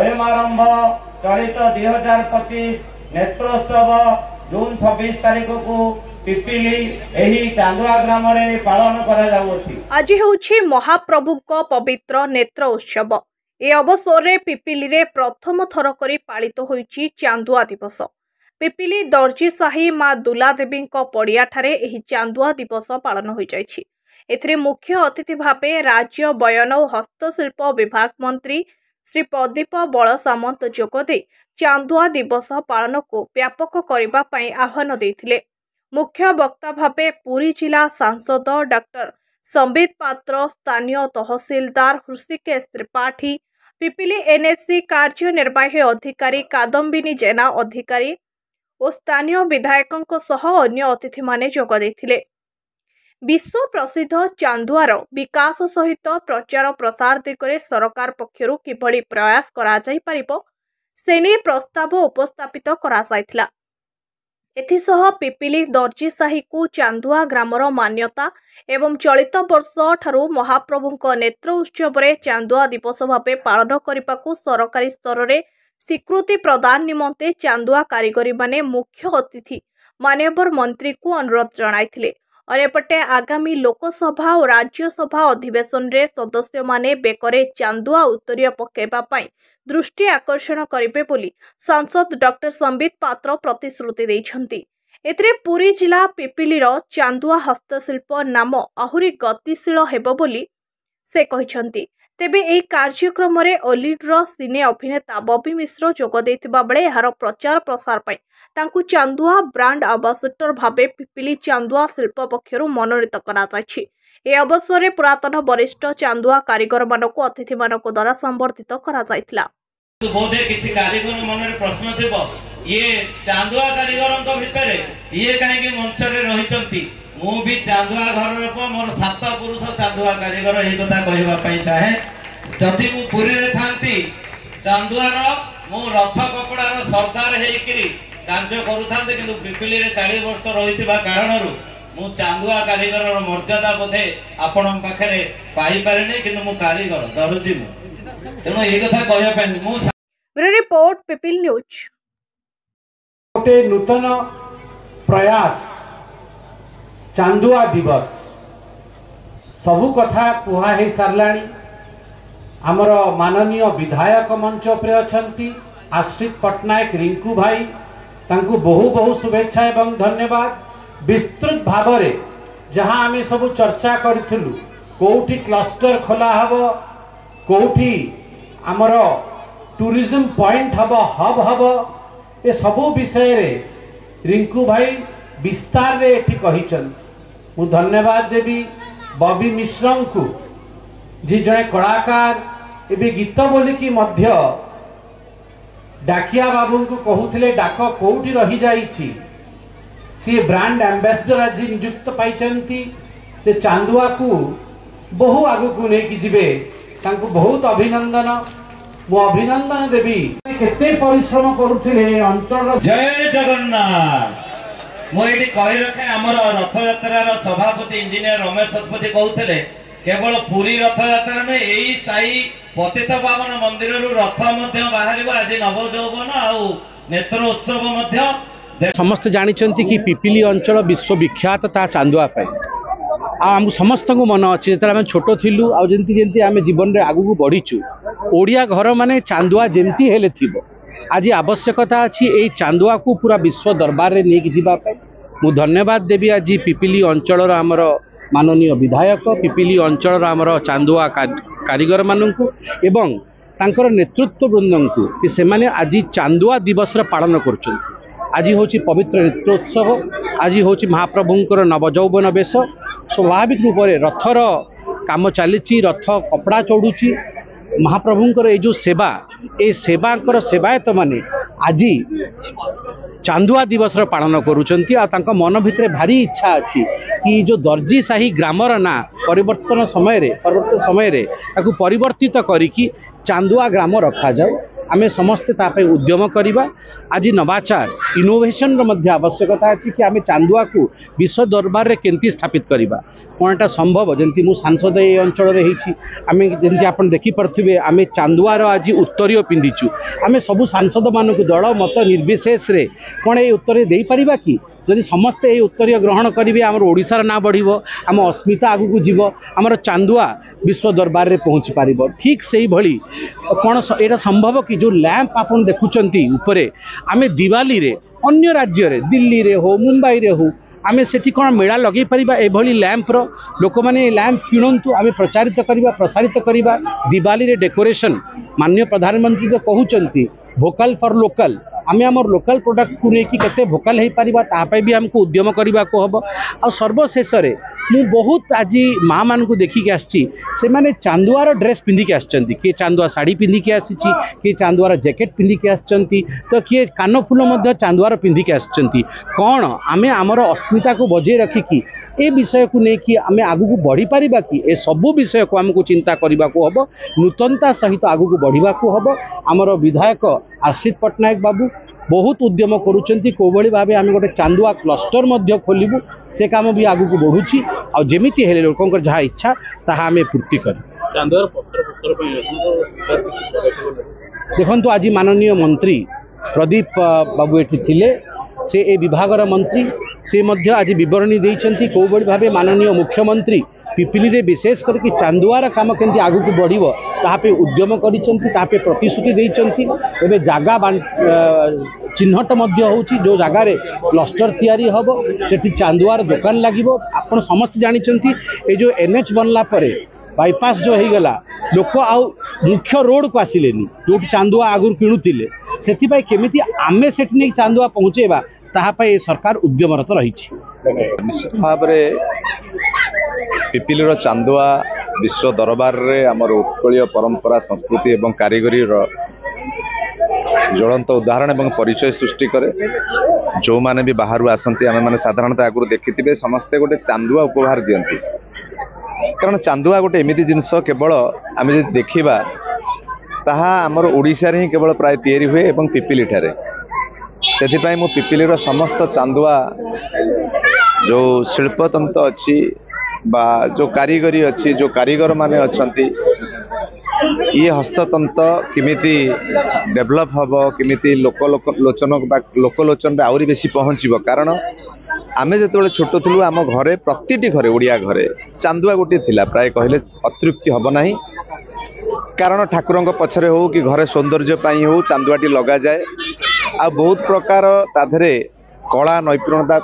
स्वयंरंभ चलित 2025 नेत्रोत्सव जून 26 तारीख को पिपिली एही चांदुआ ग्राम रे पालन करा जाउछि। आज होछि महाप्रभु को पवित्र नेत्र उत्सव। ए अवसर रे पिपिली रे प्रथम थर करी पालित होइछि चांदुआ दिवस। पिपिली दर्जी साही माँ दुला देवी पड़िया ठारे एही चांदुआ दिवस पालन हो जाइछि। एथिरे मुख्य अतिथि भावे राज्य बयन और हस्तशिल्प विभाग मंत्री श्री प्रदीप बल सामंत जोगदे चांदुआ दिवस पालन को व्यापक करबा पई आह्वान देथिले। मुख्य वक्ता भावे पुरी जिला सांसद डॉक्टर संबित पात्र, स्थानीय तहसीलदार हृषिकेश त्रिपाठी, पिपिली एनएससी कार्यनिर्वाही अधिकारी कादम्बिनी जेना अधिकारी और स्थानीय विधायकों सह अन्य अतिथि माने जोग देथिले। विश्व प्रसिद्ध चांदुआर विकास सहित प्रचार प्रसार दिगरे सरकार पक्षरु किभली प्रयास करा जाई परिबो सेने प्रस्ताव उपस्थापित करा जायथिला। एथिसह पिपिली दर्जी साही को चांदुआ ग्रामर मान्यता एवं चलित वर्ष ठारू महाप्रभुଙ୍କ नेत्र उत्सव रे चांदुआ दिवस भावे पालन करिबाकू सरकारी स्तर रे स्वीकृति प्रदान निमंते चांदुआ कारीगरी माने मुख्य अतिथि माननीय मंत्री को अनुरोध जणाइथिले। अनेपटे आगामी लोकसभा और राज्यसभा अधिवेशन रे सदस्य माने बेकरे चांदुआ उत्तरीय पकेबा पई दृष्टि आकर्षण करिबे बोली सांसद डॉक्टर संबित पात्र प्रतिश्रुति दैछंती। एतरे पुरी जिला पिपिलीर चांदुआ हस्तशिल्प नाम आहुरी गतिशील हेबो बोली से कहिछंती। तेबे एही कार्यक्रम रे ओलिडर सिने अभिनेता बबी मिश्र जोग देथिबा बेले एहार प्रचार प्रसार पई तांकु चांदुआ ब्रांड आंबासेडर भावे पिपिली चांदुआ शिल्प पक्षरु मनोनीत करा जायछि। ए अवसर रे पुरातन वरिष्ठ चांदुआ कारीगर मानको अतिथि मानको द्वारा संबर्धित करा जायथिला। बोधे किछि कारीगर मन रे प्रश्न थिबो ये चांदुआ कारीगरन भितरे ये काहेकि मंच रे रहिचंती। मु भी चांदुआ घर रे मोर 7 पुरुष चांदुआ कारीगर एही कथा कहबा पई चाहे। जदि मु पुरी रे थांती चांदुआर मु रथ कपड़ार सरदार हेइकरी कार्य करूथांते, किंतु पिपिली रे 40 वर्ष रहितबा कारणरु मु चांदुआ कारीगर मर्यादा बोधे आपण पाखरे पाई पारेनी, किंतु मु कारीगर दर्जी मु तेणु ए कथा कहबा पई मु ब्यूरो रिपोर्ट पिपिल न्यूज। गोटे नूतन प्रयास चांदुआ दिवस सबु कथा कुहा हे सारलाणी। आमर माननीय विधायक मंच पर अछंती आश्रित पट्टनायक रिंकू भाई, तांकु बहु बहु शुभेच्छा एवं धन्यवाद। विस्तृत भाव रे जहां आमे सब चर्चा करिथलु कोठी क्लस्टर खोला हबो, कोठी आमर टूरिज्म पॉइंट हबो, हब हबो, ए सबु विषय रे रिंकू भाई विस्तार रे एठी कहिचन। मु धन्यवाद देवी बबी मिश्र को, जी जड़े कलाकार एबे गीत बोलिकी मध्य डाकिया बाबू को कहूथिले डाक कोठी रही जाईची। सी ब्रांड एम्बेसडर आज नियुक्त पाइचंती। ते चांदुआ को बहु आगु को लेकी जिबे, तांको बहुत अभिनंदन। मु अभिनंदन देवी केते परिश्रम करूथिले अंचल। जय जगन्नाथ। मुझे कही रखे आमर रथ यात्रार सभापति इंजीनियर रमेश शतपथी कहते केवल पुरी रथ यात्रा में यही साई पतित पावन मंदिर रथ बाहर आज नवजौवन आउ नेत्र उत्सव समस्त जानते कि पिपिली अंचल विश्वविख्यात ता चांदुआ आम समस्त को मन अच्छे जो छोट थिलु आमती आम जीवन में आगू बढ़ीचु ओडिया घर माने चांदुआ जमती हेले थिबो। आज आवश्यकता अच्छी यही चांदुआ को पूरा विश्व दरबार रे नहीं जावाई। मु धन्यवाद देवी आज पिपिली अंचल आमर माननीय विधायक, पिपिली अंचल आमर चांदुआ कारीगर मानू एवं तांकर नेतृत्व वृंद को कि से माने आज चांदुआ दिवस पालन कर। आज हूँ पवित्र नेत्रोत्सव, आज हूँ महाप्रभुंकर नवजौवन बेश। स्वाभाविक रूप से रथर काम चली, रथ कपड़ा चढ़ुची, महाप्रभुंकर ये जो सेवा ए सेवाकर सेवायत माने आज चांदुआ दिवस पालन करुचंती। मन भितर भारी इच्छा अच्छी कि जो दर्जी साही ग्रामर ना परिवर्तन समय रे ताकू परिवर्तित करिकी चांदुआ ग्राम रखा जाऊ। आमे समस्ते तापे उद्यम करवा। आज नवाचार इनोवेशन मध्य आवश्यकता अच्छी कि आमे चांदुआ को विश्व दरबार रे केंती स्थापित करवा कौनटा संभव जमती मु सांसद ये अंचल आमे जमती आप देखिपे आमे चांदुआर आज उत्तरीय पिंधिचु आमे सबू सांसद मानक दल मत निर्विशेष रे कौन ये उत्तर दे पारिबा कि जदि समस्ते ये उत्तरीय ग्रहण करेंगे आम ओडिशार ना बढ़िबो आम अस्मिता आगू जीव आमर चांदुआ विश्व दरबार रे पहुँची पार ठीक से भली कौन यहाँ संभव कि जो लैंप आपन देखुंती उपरे आमे दिवाली रे अन्य राज्य रे दिल्ली रे हो मुंबई रे हो आमे सेठी कौन मेला लगे पारिबा एभली लैंपर लोक मैंने लैंप किणतु आमे प्रचारित करवा प्रसारित करवा दिवाली रे डेकोरेशन माननीय प्रधानमंत्री तो कहते भोकाल फॉर लोकल आमे आमर लोकल प्रोडक्ट को लेकिन केते भोकाल हो पारिबा तापे भी हमको उद्यम करने को हम आ सर्वशेष मु बहुत आज माँ मान को देखिक आसी से माने चांदुआर ड्रेस पिंधिक आसचंती किए चांदुआ साड़ी पिंधिक आसी किए चांदुआर जैकेट पिंधिक आसचंती तो किए कान फूल मध्य चांदुआर पिंधिक आसचंती कौन आमे आमर अस्मिता को बजे रखिकी ए विषय को लेकिन आमे आगू को बढ़ी पारिबा कि ए सबु विषय को हमको चिंता करने को हम नूतनता सहित आगू को बढ़ा को हम आमर विधायक आशीष पट्टनायक बाबू बहुत उद्यम करुँच कोभली भाव आम गोटे चांदुआ क्लस्टर मध्य खोलू से काम भी आगू को बढ़ुची आमती हेले लोक जहाँ इच्छा ताहा आमे पूर्ति कर देखु आज माननीय मंत्री प्रदीप बाबू ये थिले से ए विभागर मंत्री से मध्य आज विवरणी देइछंती कोभली भाव माननीय मुख्यमंत्री पिपिली रे विशेष करके चांदुआर काम केंती आगू को बढ़िबो तापे उद्यम करिसेंती तापे प्रतिश्रुति देइछंती एबे जागा चिन्हट मध्य होउची जो जगह रे क्लस्टर तैयारी हबो सेठी चांदुआर दुकान लागिबो आपण समस्त जानिछंती ए जो एनएच बनला परे बाईपास जो हो गला लोक आउ मुख्य रोड को आसिलेनी जो चांदुआ आगुर किणुतिले सेथि पई केमिति आमे सेठी नै चांदुआ पहुँचेबा ताहा पई सरकार उद्यमरत रहिछि। निश्चित भाव पिपिलीर चांदुआ विश्व दरबार रे आमर उत्कलीय परंपरा संस्कृति एवं कारीगरी ज्वलंत उदाहरण एवं परिचय सृष्टि करे जो माने भी बाहर आसंती आमे माने साधारणतः आगुर देखिथिबे समस्ते गोटे चांदुआ उपहार दियंती कारण चांदुआ गोटे एमिति जिनस केवल आमे जे देखिबा ताहा आमर ओडिसा रे ही केवल प्राय तैयारी हुए एवं पिपिली ठारे सेथिपाई मु पिपिलीर समस्त चांदुआ जो शिल्पतंत्र अच्छी बा जो कारीगरी अच्छी जो कारीगर माने अच्छंती ये हस्ततंत्र किमिति डेभलप हबो किमिति लोकलोचन आउरी बेसी पहुँचबो कारण आमे जेतबेले छोट थिलु आम घरे प्रतिटी घरे ओडिया घरे चांदुआ गोटे थिला प्राय कहले अतृप्ति हबो नाही कारण ठाकुरंग पछरे हो कि घरे सौंदर्य पाई हो चांदुआटी लगा जाए आ बहुत प्रकार ताधरे कला नैपुणता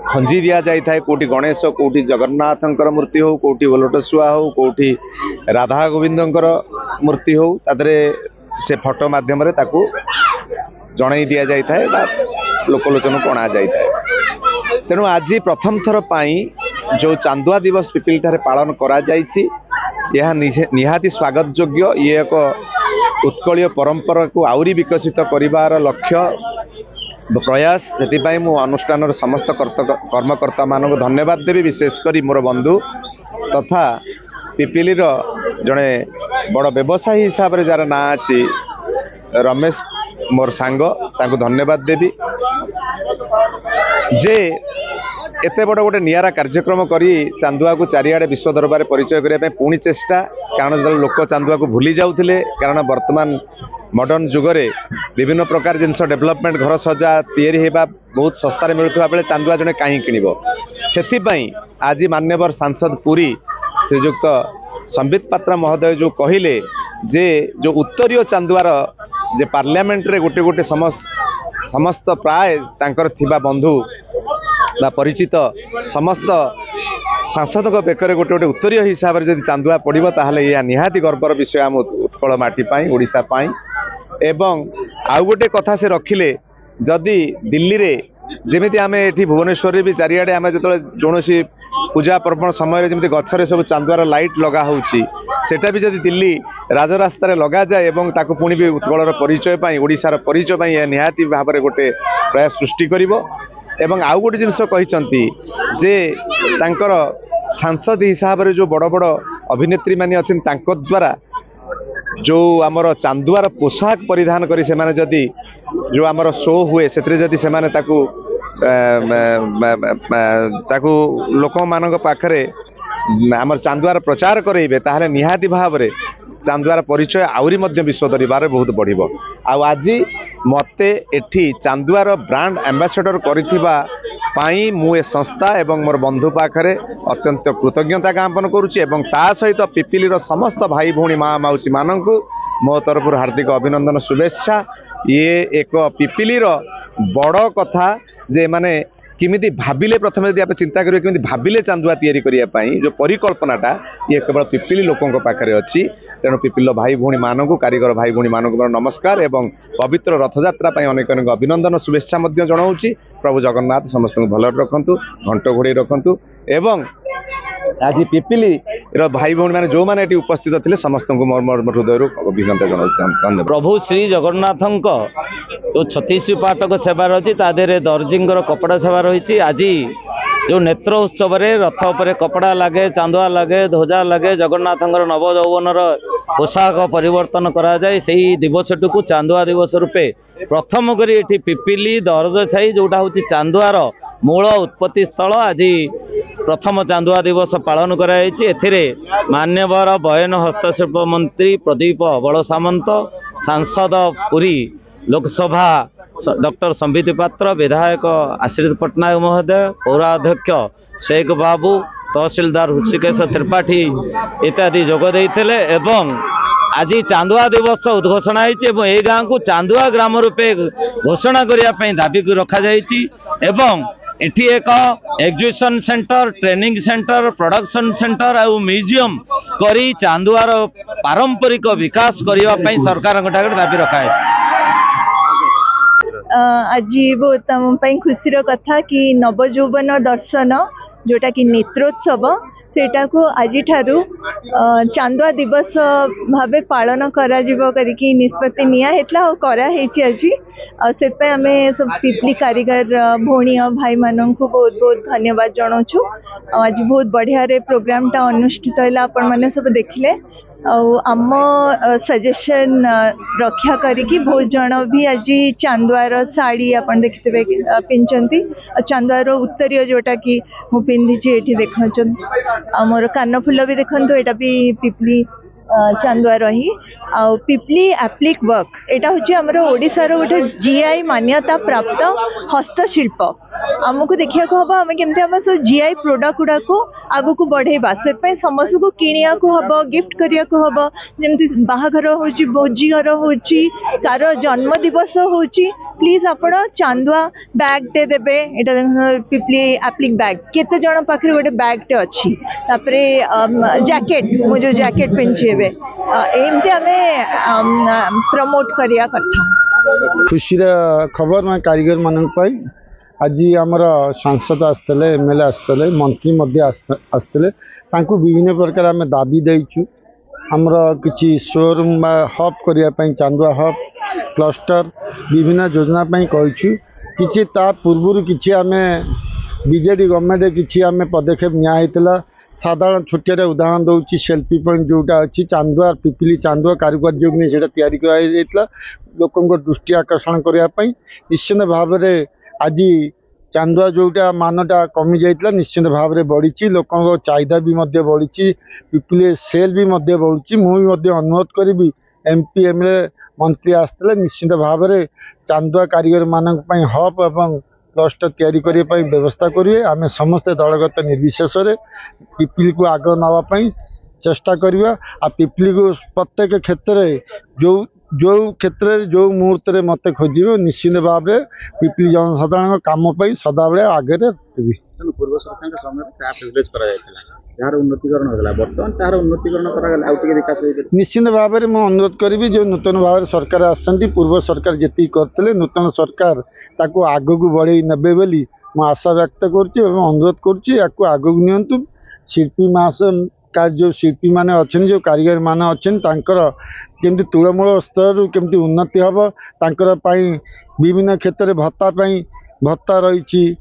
खंजी दिया जाए थाए कोटी गणेश कोटी जगन्नाथंकर मूर्ति हो कोटी लोटसुआ हो कोटी राधा गोविंदंकर मूर्ति हो ताधरे से फोटो माध्यम रे ताकू जणाई दिया जाए थाए बा लोकलोचन को अणा जाए थाए तेणु आज प्रथम थर पाई जो चांदुआ दिवस पिपिली ठारे पालन करा जाइछि यह निहाती स्वागत योग्य ये एक उत्कलीय परंपरा को आउरी विकसित करिवार लक्ष्य प्रयास से मु अनुष्ठान समस्त कर्मकर्ता मानक धन्यवाद देवी विशेषकर मोर बंधु तथा पिपिलीर जड़े बड़ व्यवसायी हिसाब से जार ना अच्छी रमेश मोर सांग तांको धन्यवाद देवी जे एते बड़ गोटे नियारा कार्यक्रम करी चांदुआ को चारिआडे विश्व दरबार परिचय करने पुणी चेष्टा कारण जो लोक चांदुआ को भूली जाउथिले कारण वर्तमान मॉडर्न जुगरे विभिन्न प्रकार जिनस डेवलपमेंट घर सजा तैयारी हेबा बहुत सस्तार मिलुवा बेले चांदुआ जने कहीं किनिबो सेथिपाई आज मान्यवर सांसद पुरी श्रीजुक्त संबित पात्रा महोदय जो कहले जे जो उत्तरीय चांदुआर जे पार्लियामेंट रे गोटे गोटे समस्त प्राय तांकर थिबा बंधु बा परिचित समस्त सांसद बेकर गोटे गोटे उत्तरीय हिसाब से जब चांदुआ पड़ो ताहले यह निहाती गर्वर विषय आम उत्कल माटी ओडिशा पाई एवं आउ गोटे कथा से रखिले जदि दिल्ली रे जमीती आम ये भुवनेश्वर भी चारिआडे आम जो कौन पूजा पर्वण समय जमी गचरे सब चांदुआर लाइट लगा होटा भी जदि दिल्ली राजरास्तार लगा जाए एवं ताको पुणी भी उत्कलर परिचय पाई ओडिशार परिचय पाई यह निहाती भाव में गोटे प्रयास सृष्टि करिवो एवं आउ गोटे जिनस कहते जे तांकर सांसद हिसाब से जो बड़ बड़ अभिनेत्री माने अच्छे द्वारा जो आमर चांदुआर पोशाक परिधान करी से माने जदि जो आमर शो हुए से जदि से माने ताकू लोक मान पाखरे आमर चांदुआर प्रचार करेबे ताहले निहाती भाव रे चांदुआर परिचय आउरी मध्य विश्व दरबार बहुत बढ़िबो। आज मते एठी चांदुआर ब्रांड एम्बेसडर करिथिबा पाई मु ए संस्था एवं मोर बंधु पाखरे अत्यंत कृतज्ञता ज्ञापन करुच्ची एवं ता सहित पिपिलीर समस्त भाई भौणी माँ मौसी माननकु मो तरफ हार्दिक अभिनंदन शुभेच्छा। ये एक पिपिलीर बड़ कथा जे माने किमिति भाबिले प्रथम यदि आप चिंता करिवे किमिति भाबिले चांदुआ तैयारी करिया पई जो परिकल्पनाटा ये केवल पिपिली लोकंक पाखरे अछि। तेणु पिपिल भाई भौणी मानकु कारीगर भाई भौणी मानकु नमस्कार एवं पवित्र रथयात्रा पई अनेक अनेक अभिनंदन शुभेच्छा मध्य जणाउछि। प्रभु जगन्नाथ समस्त भल रखंतु घंट घोड़े रखंतु एवं आज पिपिली भाई भौणी माने जो माने उपस्थित थिले समस्त मोर मोर हृदय अभिनंदन जणाउछि। प्रभु श्री जगन्नाथंक जो 36 पाटक सेवा रही दर्जींर कपड़ा सेवा रही। आज जो नेत्र उत्सव रथ पर कपड़ा लगे चांदुआ लगे ध्वजा लगे जगन्नाथ नव यौवन पोशाक परिवर्तन करा जाए से दिवस को चांदुआ दिवस रूपे प्रथम करी पिपिली दरज छाई जोटा हूँ चांदुआर मूल उत्पत्ति स्थल आज प्रथम चांदुआ दिवस पालन कराई। मान्यवर बयन हस्तशिल्प मंत्री प्रदीप बड़ सामंत सांसद पुरी लोकसभा डॉक्टर संबित पात्र विधायक आश्रित पट्टनायक महोदय पौराध्यक्ष शेख बाबू तहसीलदार ऋषिकेश त्रिपाठी इत्यादि जोग देइथिले एवं आज चांदुआ दिवस उद्घोषणा होती ए गाँव को चांदुआ ग्राम रूपे घोषणा करने दाबी रखा जाइछि एवं एठी एक exhibition centre training centre production centre और म्यूजियम करी चांदुआर पारंपरिक विकास करने सरकार दाबी रखा है। आज बहुत आम खुशी कथा कि नवजौवन दर्शन जोटा कि नेत्रोत्सव सेटा को आज ठारू चांदुआ दिवस भावे पालन करा जिवो करिकी निष्पत्ति निया हेतला और करा हेची आज से आमे सब पिपली कारीगर भौणी भाई मानन को बहुत बहुत धन्यवाद जणाउछु। आज बहुत बढ़िया रे प्रोग्राम टा अनुष्ठित होला आपण माने सब देखले आम सजेशन रक्षा करिकी बहुत जन भी आज चांदुआर साड़ी आपण देखिते पिंचंती चांदुआर उत्तरीय जोटा कि मु पिंधिची एठी देखछन मोर कान फुल भी देखंतु एटा भी पिपली चांदुआर ही आ पिपली एप्लिक वर्क एटा होची हमर ओडिसा रो गोटे जीआई मान्यता प्राप्त हस्तशिल्प आमको देखिया को हबा हम केमते हम सब जीआई प्रोडक्ट गुडा को आगु को बढ़ेबा से पे समस्त को किनिया को हबो गिफ्ट करिया को हबो जेमति बाहाघर होची भोजी घर होची तारो जन्म दिवस होची प्लीज आपण चांदुआ बैग टे देबे एटा पिपली एप्लिक बैग केते जण पाखरे गोटे बैग टे अछि तापरे जैकेट मु जो जैकेट पिनचेबे एमते हमें प्रमोट करिया कथा। खुशी खबर मैं कारीगर मान आज आमर सांसद आसते एमएलए आसते मंत्री आसते विभिन्न प्रकार आम दाबी देचु आमर किसी शोरूम हब करने चांदुआ हब क्लस्टर विभिन्न योजना कहीचु किसी ता पूर्व किसी आम बीजेडी गवर्नमेंट किसी आम पदक्षेप निया साधारण छोटिया उदाहरण दूसरी सेल्फी पॉइंट जोटा अच्छी चांदुआ पिपिली चांदुआ कारुकार्य नहीं से तैयारी कर लोकों दृष्टि आकर्षण करने निश्चित भाव में आज चांदुआ जोटा मानटा कमी जाइए निश्चित भाव में बढ़ी लोकों चाहिदा भी बढ़ी पिपिली सेल भी बढ़ी मुझे अनुरोध करी एमपी एमएलए मंत्री आसते निश्चित भाव में चांदुआ कारीगर मान हब एवं क्लस्टर तैयारी करने व्यवस्था करेंगे आम समस्ते दलगत निर्विशेष पिपिली को आग नावाई चेष्टा करवा आ पिपिली को प्रत्येक क्षेत्र में जो क्षेत्र में जो मुहूर्त में मत खोजे निश्चित भाव में पिपिली जनसाधारण काम सदाबले आगे पूर्व सरकार समय यार उन्नतीकरण होगा बर्तमान तार उन्नतीकरण विकास निश्चित भाव में मुझे अनुरोध करी जो नूतन भाव सरकार आसती पूर्व सरकार जी करते नूतन सरकार ताको आग को बढ़े ने बोली मुझे आशा व्यक्त करुरोध करुँच शिल्पी मास का जो शिल्पी माने अच्छे जो कारीगर माने अच्छे केमती तृणमूल स्तर केमती उन्नति हम तांकर विभिन्न क्षेत्र में भत्ता रही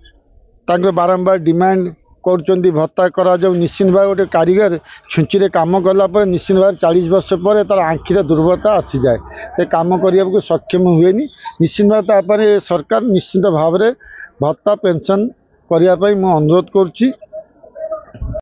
बारंबार डिमांड କରୁଛନ୍ତି ଭତ୍ତା କରାଯାଉ। ନିଶ୍ଚିତ ଭାବେ ଗୋଟେ କାରିଗର ଛୁଞ୍ଚିରେ କାମ କଲା ପରେ ନିଶ୍ଚିତ ଭାବରେ 40 ବର୍ଷ ପରେ ତାର ଆଖିର ଦୁର୍ବଳତା ଆସିଯାଏ, ସେ କାମ କରିବାକୁ ସକ୍ଷମ ହୁଏନି। ନିଶ୍ଚିତ ଭାବେ ତାପରେ ସରକାର ନିଶ୍ଚିତ ଭାବରେ ଭତ୍ତା ପେନସନ୍ କରିବା ପାଇଁ ମୁଁ ଅନୁରୋଧ କରୁଛି।